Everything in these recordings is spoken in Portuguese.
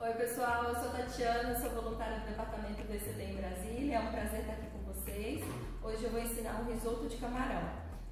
Oi pessoal, eu sou Tatiana, sou voluntária do Departamento VCD em Brasília, é um prazer estar aqui com vocês. Hoje eu vou ensinar um risoto de camarão.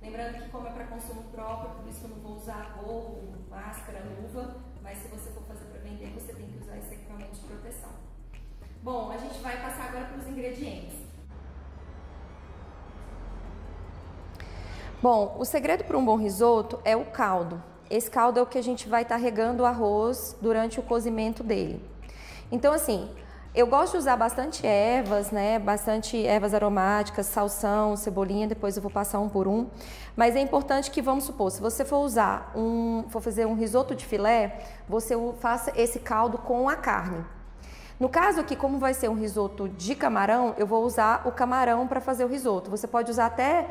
Lembrando que como é para consumo próprio, por isso que eu não vou usar gorro, máscara, luva, mas se você for fazer para vender, você tem que usar esse equipamento de proteção. Bom, a gente vai passar agora para os ingredientes. Bom, o segredo para um bom risoto é o caldo. Esse caldo é o que a gente vai estar regando o arroz durante o cozimento dele. Então, assim, eu gosto de usar bastante ervas, né? Bastante ervas aromáticas, salsão, cebolinha, depois eu vou passar um por um. Mas é importante que, vamos supor, se você for fazer um risoto de filé, você faça esse caldo com a carne. No caso aqui, como vai ser um risoto de camarão, eu vou usar o camarão para fazer o risoto. Você pode usar até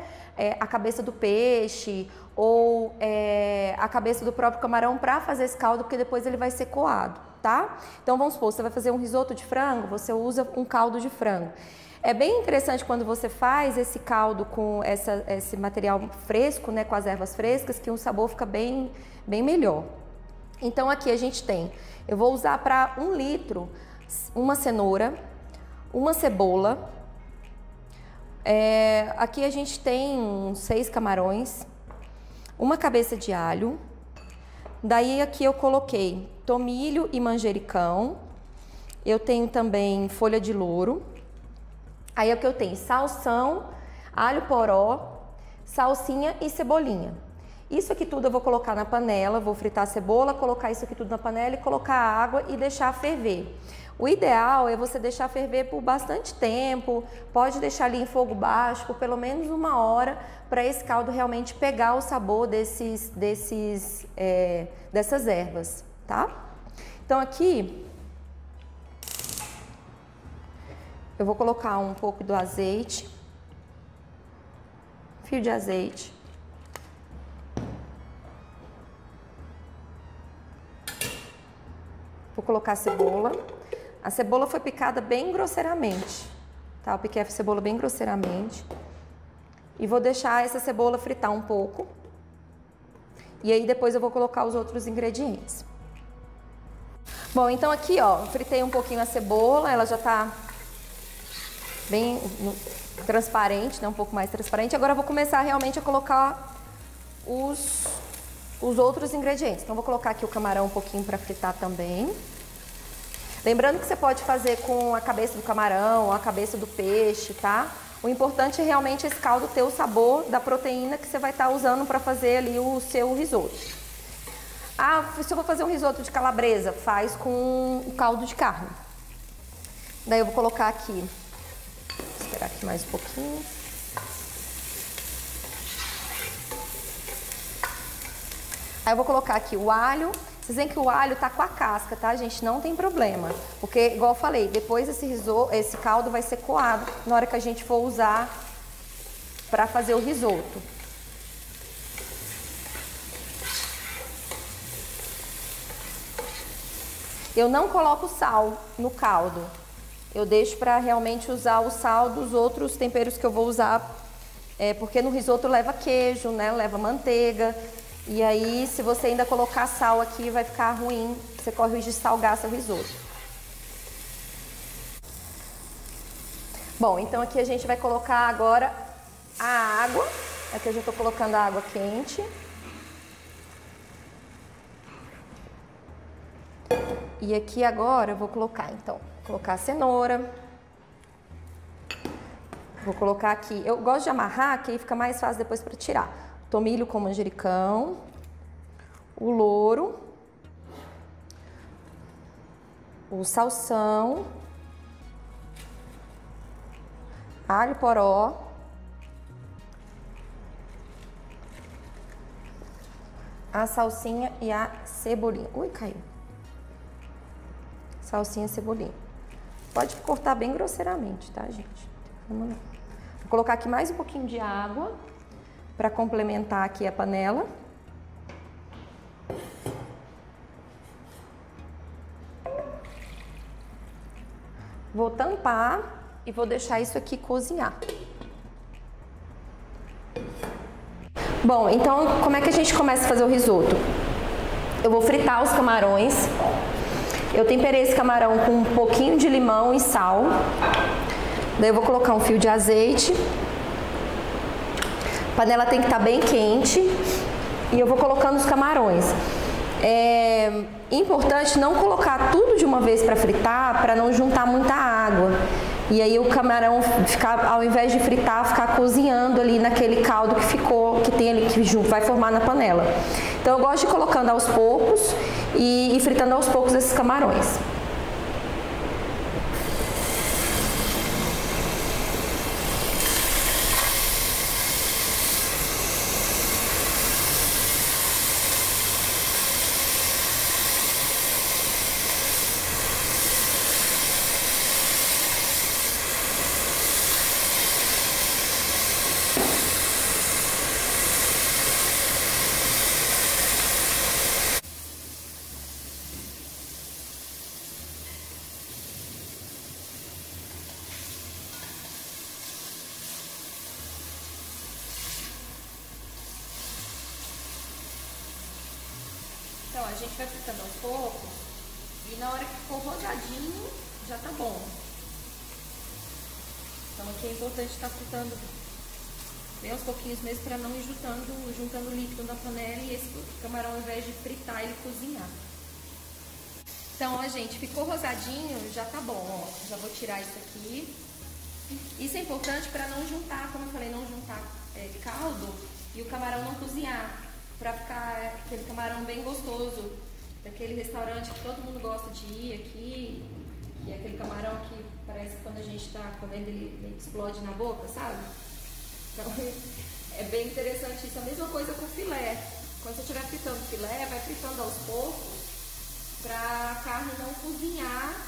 a cabeça do peixe ou a cabeça do próprio camarão para fazer esse caldo, porque depois ele vai ser coado, tá? Então vamos supor, você vai fazer um risoto de frango, você usa um caldo de frango. É bem interessante quando você faz esse caldo com esse material fresco, né, com as ervas frescas, que o sabor fica bem melhor. Então aqui a gente tem, eu vou usar para 1 litro, uma cenoura, uma cebola, aqui a gente tem uns 6 camarões, uma cabeça de alho, daí aqui eu coloquei tomilho e manjericão, eu tenho também folha de louro, aí aqui eu tenho salsão, alho poró, salsinha e cebolinha. Isso aqui tudo eu vou colocar na panela, vou fritar a cebola, colocar isso aqui tudo na panela e colocar a água e deixar ferver. O ideal é você deixar ferver por bastante tempo, pode deixar ali em fogo baixo por pelo menos 1 hora, para esse caldo realmente pegar o sabor dessas ervas, tá? Então aqui eu vou colocar um pouco do azeite, fio de azeite. Vou colocar a cebola. A cebola foi picada bem grosseiramente, tá? Eu piquei a cebola bem grosseiramente. E vou deixar essa cebola fritar um pouco. E aí depois eu vou colocar os outros ingredientes. Bom, então aqui, ó, fritei um pouquinho a cebola, ela já tá bem transparente, né? Um pouco mais transparente. Agora eu vou começar realmente a colocar os outros ingredientes. Então vou colocar aqui o camarão um pouquinho para fritar também. Lembrando que você pode fazer com a cabeça do camarão ou a cabeça do peixe, tá? O importante é realmente esse caldo ter o sabor da proteína que você vai estar usando para fazer ali o seu risoto. Ah, se eu vou fazer um risoto de calabresa, faz com o caldo de carne. Daí eu vou colocar aqui, vou esperar aqui mais um pouquinho. Aí eu vou colocar aqui o alho. Vocês veem que o alho tá com a casca, tá, gente? Não tem problema. Porque, igual eu falei, depois esse caldo vai ser coado na hora que a gente for usar para fazer o risoto. Eu não coloco sal no caldo. Eu deixo para realmente usar o sal dos outros temperos que eu vou usar. Porque no risoto leva queijo, né? Leva manteiga. E aí, se você ainda colocar sal aqui, vai ficar ruim. Você corre o risco de salgar seu risoto. Bom, então aqui a gente vai colocar agora a água. Aqui eu já estou colocando a água quente. E aqui agora eu vou colocar, então, a cenoura. Vou colocar aqui, eu gosto de amarrar, que aí fica mais fácil depois para tirar. Tomilho com manjericão, o louro, o salsão, alho poró, a salsinha e a cebolinha. Ui, caiu. Salsinha e cebolinha. Pode cortar bem grosseiramente, tá, gente? Vamos lá. Vou colocar aqui mais um pouquinho de água para complementar aqui a panela. Vou tampar e vou deixar isso aqui cozinhar. Bom, então como é que a gente começa a fazer o risoto? Eu vou fritar os camarões. Eu temperei esse camarão com um pouquinho de limão e sal. Daí eu vou colocar um fio de azeite. A panela tem que estar bem quente. E eu vou colocando os camarões. É importante não colocar tudo de uma vez para fritar, para não juntar muita água. E aí o camarão ficar, ao invés de fritar, ficar cozinhando ali naquele caldo que ficou, que tem ali, que vai formar na panela. Então eu gosto de ir colocando aos poucos e fritando aos poucos esses camarões. Então, a gente vai fritando aos poucos e na hora que ficou rosadinho, já tá bom. Então, aqui é importante estar fritando bem aos pouquinhos mesmo para não ir juntando líquido na panela e esse camarão, ao invés de fritar, ele cozinhar. Então, ó, gente, ficou rosadinho, já tá bom, ó. Já vou tirar isso aqui. Isso é importante para não juntar, como eu falei, não juntar caldo e o camarão não cozinhar. Pra ficar aquele camarão bem gostoso, daquele restaurante que todo mundo gosta de ir aqui, que é aquele camarão que parece que quando a gente tá comendo ele explode na boca, sabe? Então é bem interessante isso. A mesma coisa com filé. Quando você estiver fritando filé, vai fritando aos poucos pra a carne não cozinhar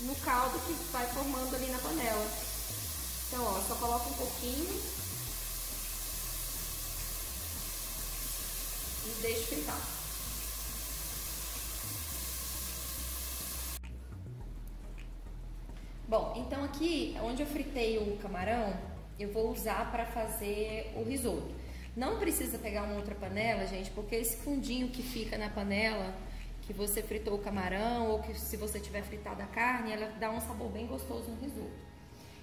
no caldo que vai formando ali na panela. Então, ó, só coloca um pouquinho e deixo fritar. Bom, então aqui onde eu fritei o camarão, eu vou usar para fazer o risoto. Não precisa pegar uma outra panela, gente, porque esse fundinho que fica na panela que você fritou o camarão ou que se você tiver fritado a carne, ela dá um sabor bem gostoso no risoto.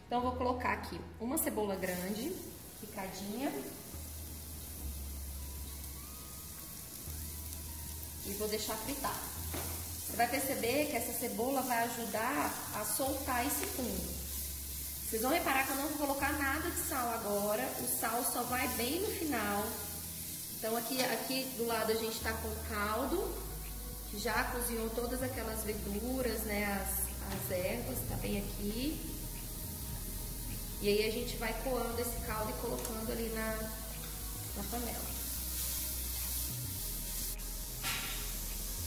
Então eu vou colocar aqui uma cebola grande, picadinha. E vou deixar fritar. Você vai perceber que essa cebola vai ajudar a soltar esse fundo. Vocês vão reparar que eu não vou colocar nada de sal agora. O sal só vai bem no final. Então aqui do lado a gente tá com o caldo, que já cozinhou todas aquelas verduras, né? As ervas, tá bem aqui. E aí a gente vai coando esse caldo e colocando ali na panela.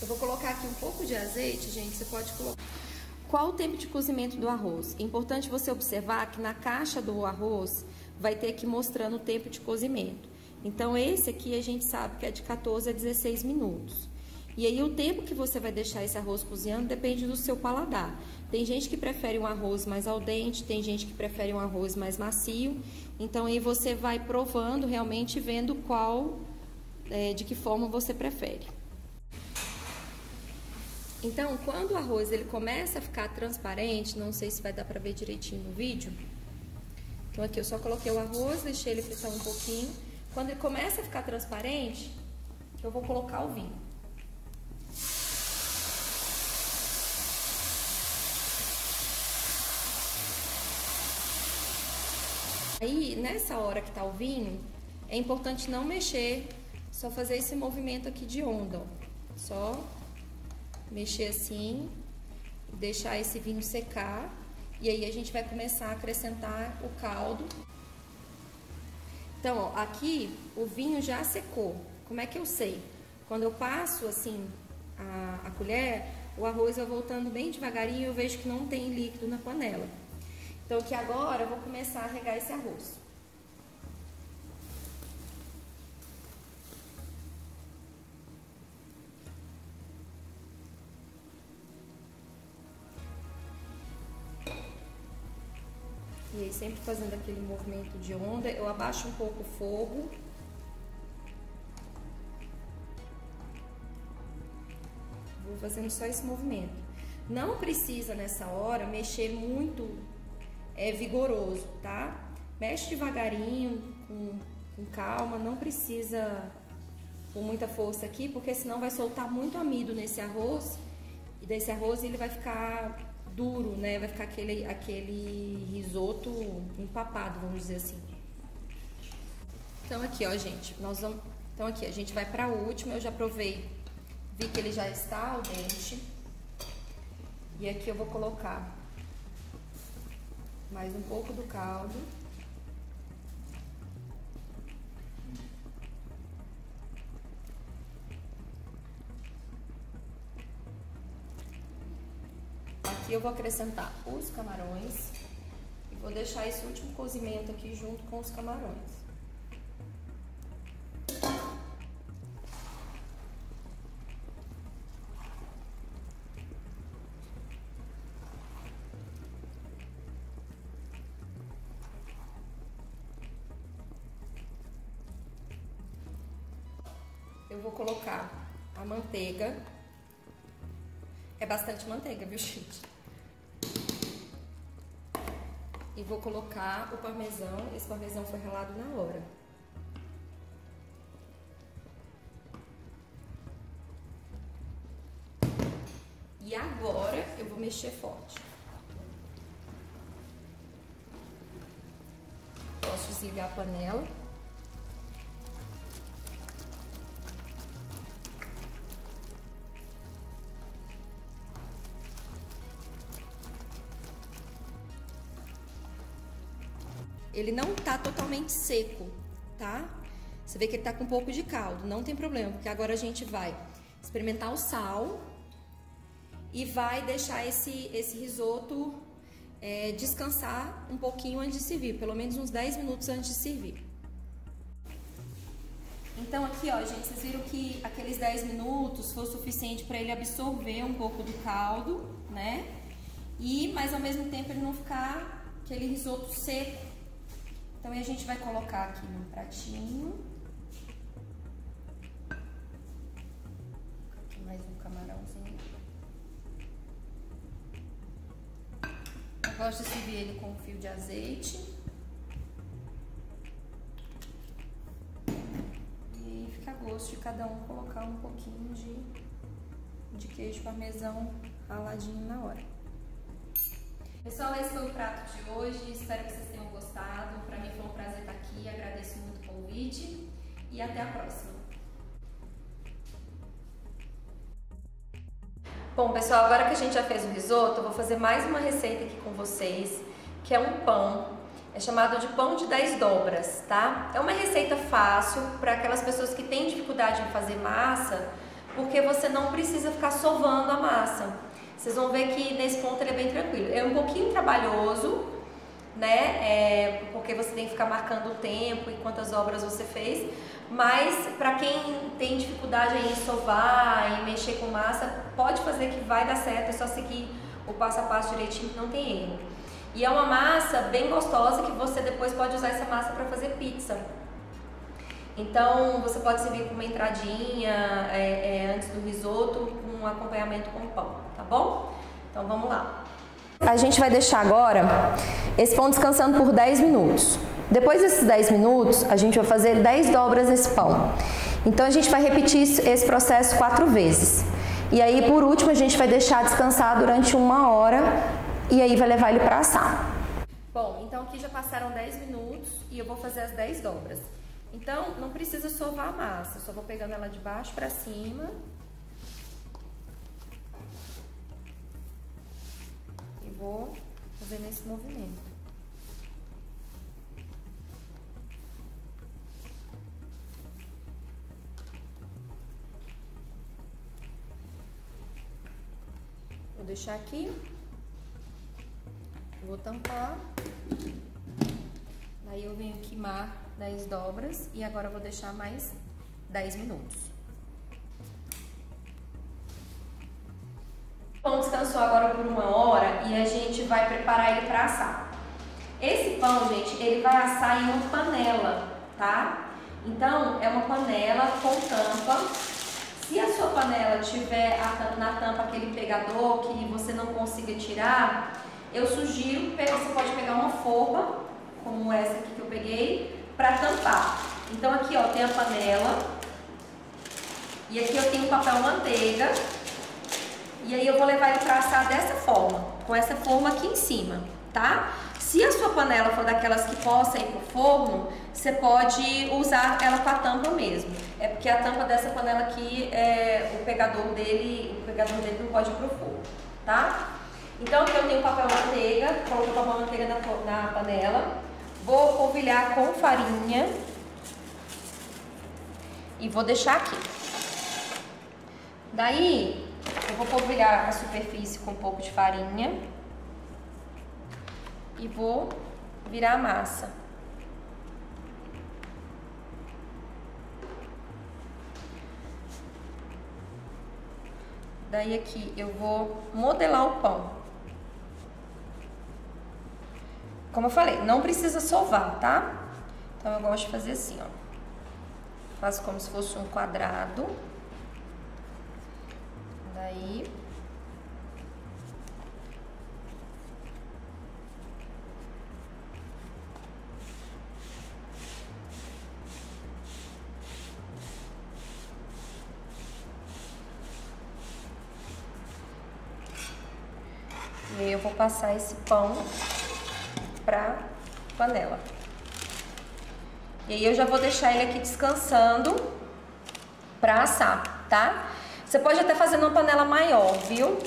Eu vou colocar aqui um pouco de azeite, gente, você pode colocar. Qual o tempo de cozimento do arroz? É importante você observar que na caixa do arroz vai ter aqui mostrando o tempo de cozimento. Então, esse aqui a gente sabe que é de 14 a 16 minutos. E aí, o tempo que você vai deixar esse arroz cozinhando depende do seu paladar. Tem gente que prefere um arroz mais al dente, tem gente que prefere um arroz mais macio. Então, aí você vai provando realmente, vendo de que forma você prefere. Então, quando o arroz ele começa a ficar transparente, não sei se vai dar pra ver direitinho no vídeo. Então, aqui eu só coloquei o arroz, deixei ele fritar um pouquinho. Quando ele começa a ficar transparente, eu vou colocar o vinho. Aí, nessa hora que tá o vinho, é importante não mexer, só fazer esse movimento aqui de onda, ó. Só mexer assim, deixar esse vinho secar, e aí a gente vai começar a acrescentar o caldo. Então, ó, aqui o vinho já secou. Como é que eu sei? Quando eu passo assim a colher, o arroz vai voltando bem devagarinho e eu vejo que não tem líquido na panela. Então, aqui agora eu vou começar a regar esse arroz. E aí, sempre fazendo aquele movimento de onda, eu abaixo um pouco o fogo. Vou fazendo só esse movimento. Não precisa nessa hora mexer muito vigoroso, tá? Mexe devagarinho, com calma, não precisa com muita força aqui, porque senão vai soltar muito amido nesse arroz, e desse arroz ele vai ficar duro, né? Vai ficar aquele risoto empapado, vamos dizer assim. Então aqui, ó, gente, então aqui a gente vai para a última. Eu já provei, vi que ele já está al dente. E aqui eu vou colocar mais um pouco do caldo. Aqui eu vou acrescentar os camarões e vou deixar esse último cozimento aqui junto com os camarões. Eu vou colocar a manteiga. É bastante manteiga, viu, gente? E vou colocar o parmesão. Esse parmesão foi ralado na hora. E agora eu vou mexer forte. Posso desligar a panela. Ele não tá totalmente seco, tá? Você vê que ele tá com um pouco de caldo, não tem problema, porque agora a gente vai experimentar o sal e vai deixar esse risoto descansar um pouquinho antes de servir, pelo menos uns 10 minutos antes de servir. Então aqui, ó, gente, vocês viram que aqueles 10 minutos foi o suficiente para ele absorver um pouco do caldo, né? Mas ao mesmo tempo ele não ficar aquele risoto seco. Então, a gente vai colocar aqui num pratinho. Aqui mais um camarãozinho. Eu gosto de servir ele com um fio de azeite. E fica a gosto de cada um colocar um pouquinho de queijo parmesão raladinho na hora. Pessoal, esse foi o prato de hoje, espero que vocês tenham gostado. Para mim foi um prazer estar aqui, agradeço muito o convite e até a próxima. Bom, pessoal, agora que a gente já fez o risoto, eu vou fazer mais uma receita aqui com vocês, que é um pão, é chamado de pão de 10 dobras, tá? É uma receita fácil para aquelas pessoas que têm dificuldade em fazer massa, porque você não precisa ficar sovando a massa. Vocês vão ver que nesse ponto ele é bem tranquilo. É um pouquinho trabalhoso, né? Porque você tem que ficar marcando o tempo e quantas obras você fez. Mas para quem tem dificuldade em sovar, em mexer com massa, pode fazer que vai dar certo. É só seguir o passo a passo direitinho que não tem erro. E é uma massa bem gostosa que você depois pode usar essa massa para fazer pizza. Então você pode servir com uma entradinha antes do risoto, com um acompanhamento com pão, tá bom? Então vamos lá. A gente vai deixar agora esse pão descansando por 10 minutos. Depois desses 10 minutos, a gente vai fazer 10 dobras nesse pão. Então a gente vai repetir esse processo 4 vezes. E aí por último a gente vai deixar descansar durante 1 hora e aí vai levar ele para assar. Bom, então aqui já passaram 10 minutos e eu vou fazer as 10 dobras. Então, não precisa sovar a massa, só vou pegando ela de baixo pra cima. E vou fazendo esse movimento. Vou deixar aqui. Vou tampar. Aí eu venho queimar 10 dobras e agora eu vou deixar mais 10 minutos. O pão descansou agora por 1 hora e a gente vai preparar ele para assar. Esse pão, gente, ele vai assar em uma panela, tá? Então, é uma panela com tampa. Se a sua panela tiver na tampa aquele pegador que você não consiga tirar, eu sugiro, você pode pegar uma forma, como essa aqui que eu peguei, para tampar. Então aqui ó, tem a panela, e aqui eu tenho papel manteiga, e aí eu vou levar ele para assar dessa forma, com essa forma aqui em cima, tá? Se a sua panela for daquelas que possa ir pro forno, você pode usar ela com a tampa mesmo. É porque a tampa dessa panela aqui, o pegador dele não pode ir pro forno, tá? Então aqui eu tenho papel manteiga, coloquei o papel manteiga na panela. Vou polvilhar com farinha e vou deixar aqui. Daí eu vou polvilhar a superfície com um pouco de farinha e vou virar a massa. Daí aqui eu vou modelar o pão. Como eu falei, não precisa sovar, tá? Então eu gosto de fazer assim, ó. Faço como se fosse um quadrado. Daí e aí eu vou passar esse pão pra panela. E aí eu já vou deixar ele aqui descansando pra assar, tá? Você pode até fazer numa panela maior, viu?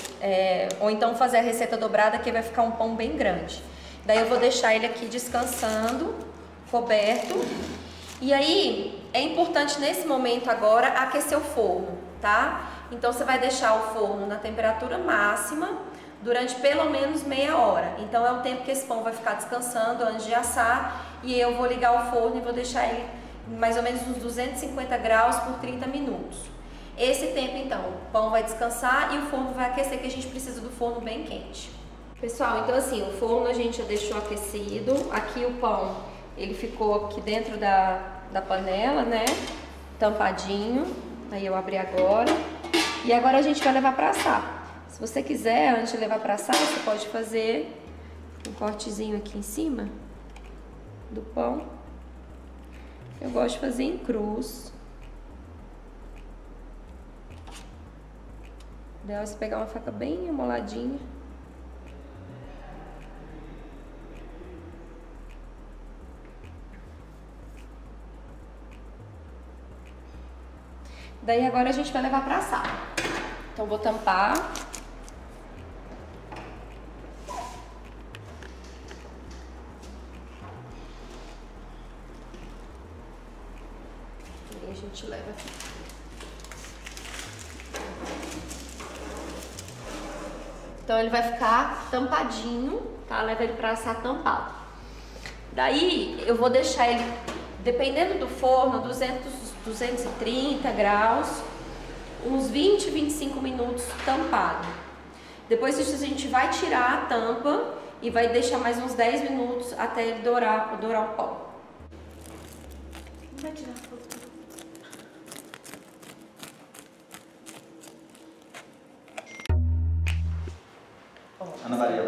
Ou então fazer a receita dobrada, que vai ficar um pão bem grande. Daí eu vou deixar ele aqui descansando, coberto. E aí, é importante nesse momento agora aquecer o forno, tá? Então você vai deixar o forno na temperatura máxima durante pelo menos meia hora. Então é o tempo que esse pão vai ficar descansando antes de assar. E eu vou ligar o forno e vou deixar ele mais ou menos uns 250 graus por 30 minutos. Esse tempo então, o pão vai descansar e o forno vai aquecer, que a gente precisa do forno bem quente. Pessoal, então assim, o forno a gente já deixou aquecido. Aqui o pão, ele ficou aqui dentro da panela, né? Tampadinho. Aí eu abri agora. E agora a gente vai levar para assar. Se você quiser, antes de levar para assar, você pode fazer um cortezinho aqui em cima do pão. Eu gosto de fazer em cruz. Daí você pegar uma faca bem amoladinha. Daí agora a gente vai levar para assar. Então vou tampar. E aí a gente leva aqui. Então ele vai ficar tampadinho, tá? Leva ele para assar tampado. Daí eu vou deixar ele, dependendo do forno, 230 graus, uns 20, 25 minutos tampado. Depois disso a gente vai tirar a tampa e vai deixar mais uns 10 minutos até ele dourar o pão. Não vai tirar a foto. Ana Maria,